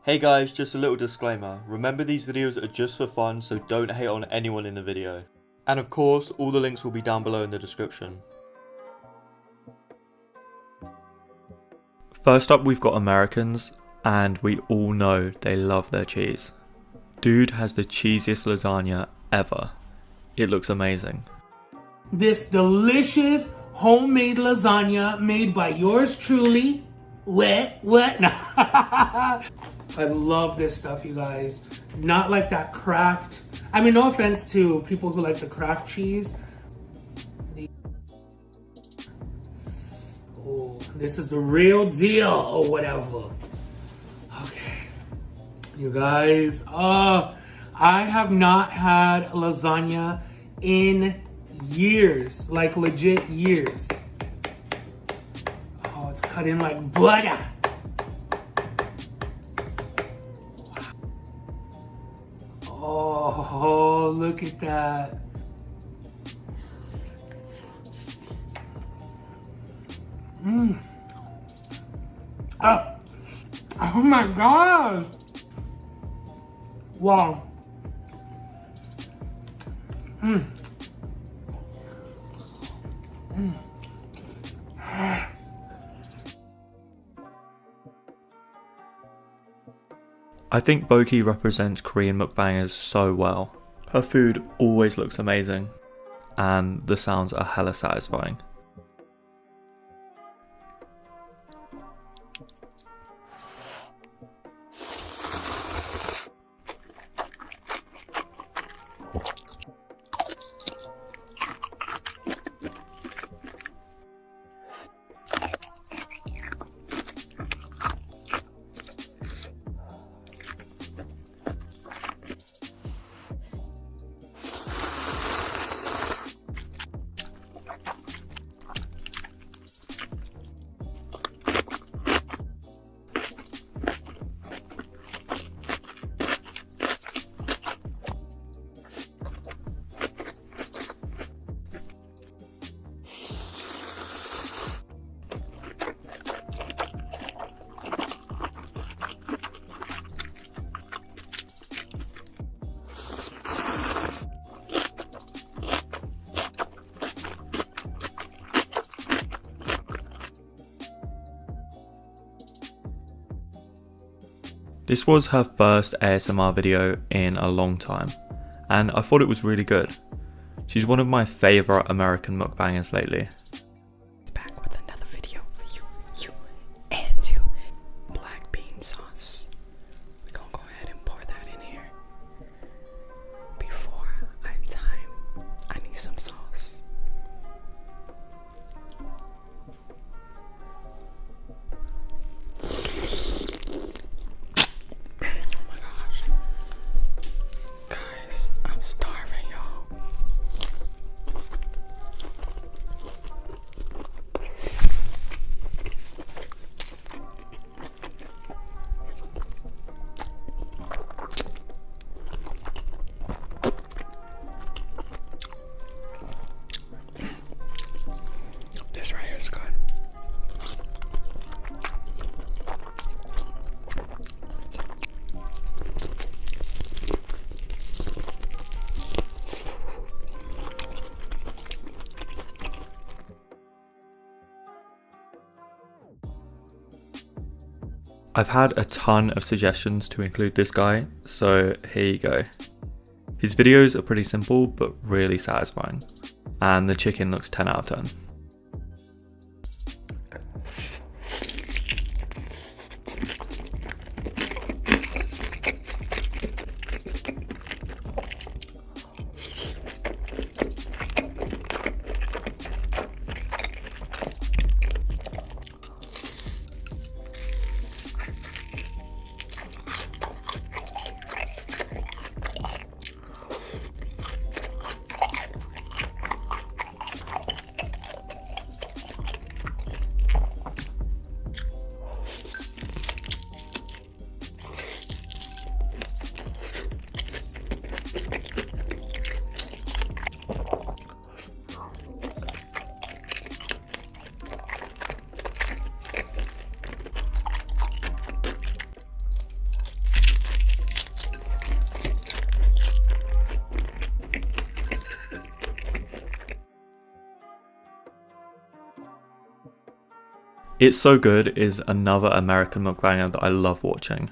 Hey guys, just a little disclaimer. Remember these videos are just for fun, so don't hate on anyone in the video. And of course, all the links will be down below in the description. First up, we've got Americans, and we all know they love their cheese. Dude has the cheesiest lasagna ever. It looks amazing. This delicious homemade lasagna made by yours truly. What? I love this stuff, you guys. Not like that Kraft. I mean, no offense to people who like the Kraft cheese. Oh, this is the real deal or whatever. Okay. You guys, I have not had lasagna in years, like legit years. Oh, it's cut in like butter. Oh, look at that. Oh my God. Wow. I think Boki represents Korean mukbangers so well. Her food always looks amazing, and the sounds are hella satisfying. This was her first ASMR video in a long time, and I thought it was really good. She's one of my favourite American mukbangers lately. Back with another video for you and you. Black bean sauce. We're gonna go ahead and pour that in here. Before I have time, I need some sauce. This right here is good. I've had a ton of suggestions to include this guy, so here you go. His videos are pretty simple but really satisfying, and the chicken looks 10 out of 10. It's So Good is another American mukbanger that I love watching.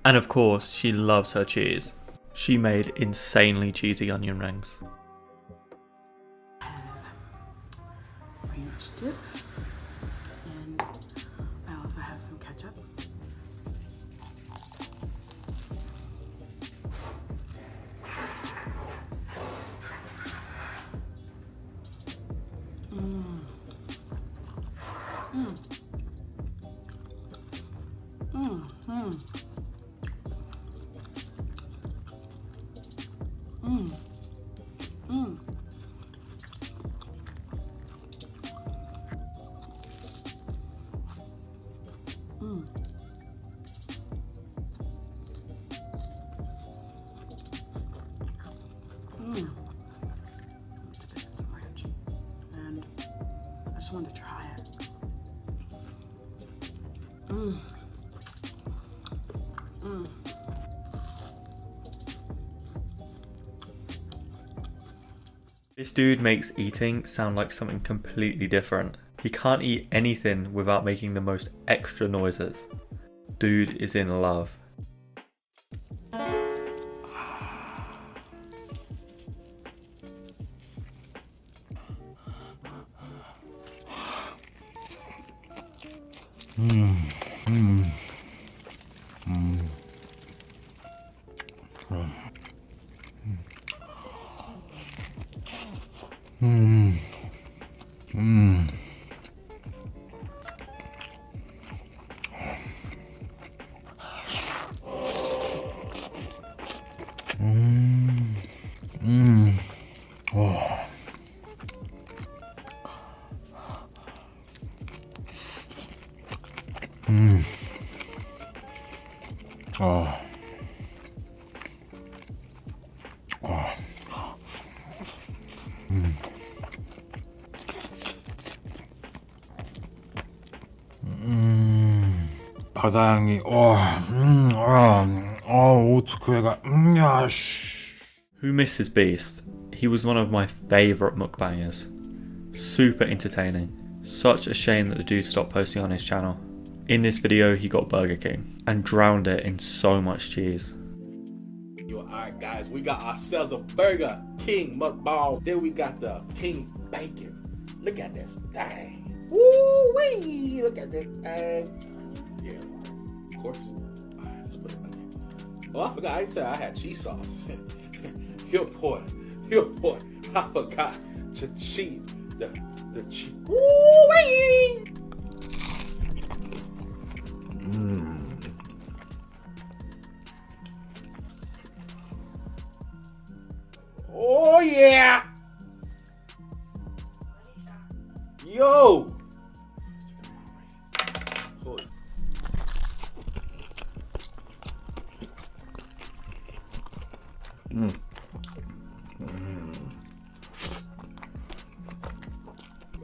And of course, she loves her cheese. She made insanely cheesy onion rings. Ranch dip, and I also have some ketchup. Some ranch, and I just wanted to try it. This dude makes eating sound like something completely different. He can't eat anything without making the most extra noises. Dude is in love. 바다향이 오츠쿠에가 야 씨. Who misses Beast? He was one of my favourite mukbangers. Super entertaining. Such a shame that the dude stopped posting on his channel. In this video he got Burger King and drowned it in so much cheese. Yo, alright guys, we got ourselves a Burger King mukbang. Then we got the King Bacon. Look at this thing. Woo-wee! Look at this thing. Yeah, of course. Alright, let's put it in there. Oh, I forgot, I didn't tell you I had cheese sauce. Your boy. I forgot to cheese. The cheese. Woo-wee! Oh yeah! Yo!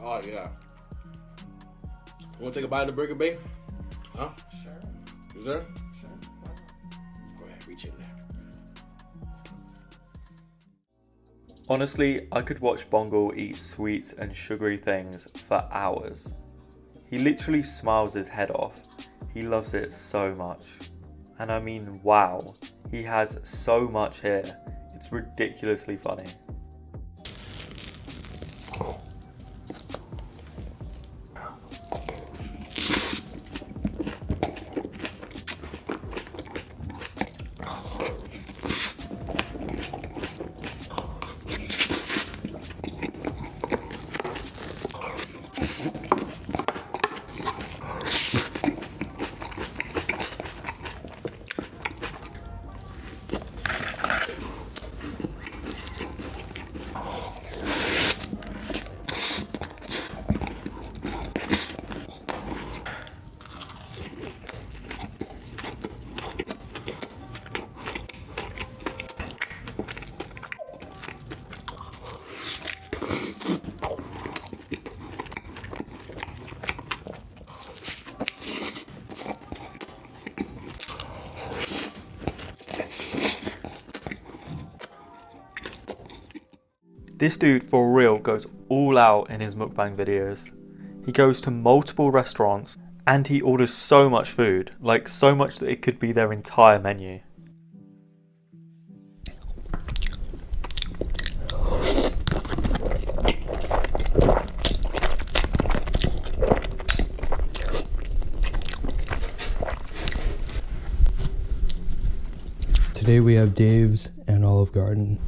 Oh yeah. You wanna take a bite of the burger, babe? Huh? Sure. Is there? Sure. Go ahead, reach in there. Honestly, I could watch Bongo eat sweets and sugary things for hours. He literally smiles his head off. He loves it so much. And I mean, wow, he has so much here. It's ridiculously funny. This dude for real goes all out in his mukbang videos. He goes to multiple restaurants and he orders so much food, like so much that it could be their entire menu. Today we have Dave's and Olive Garden.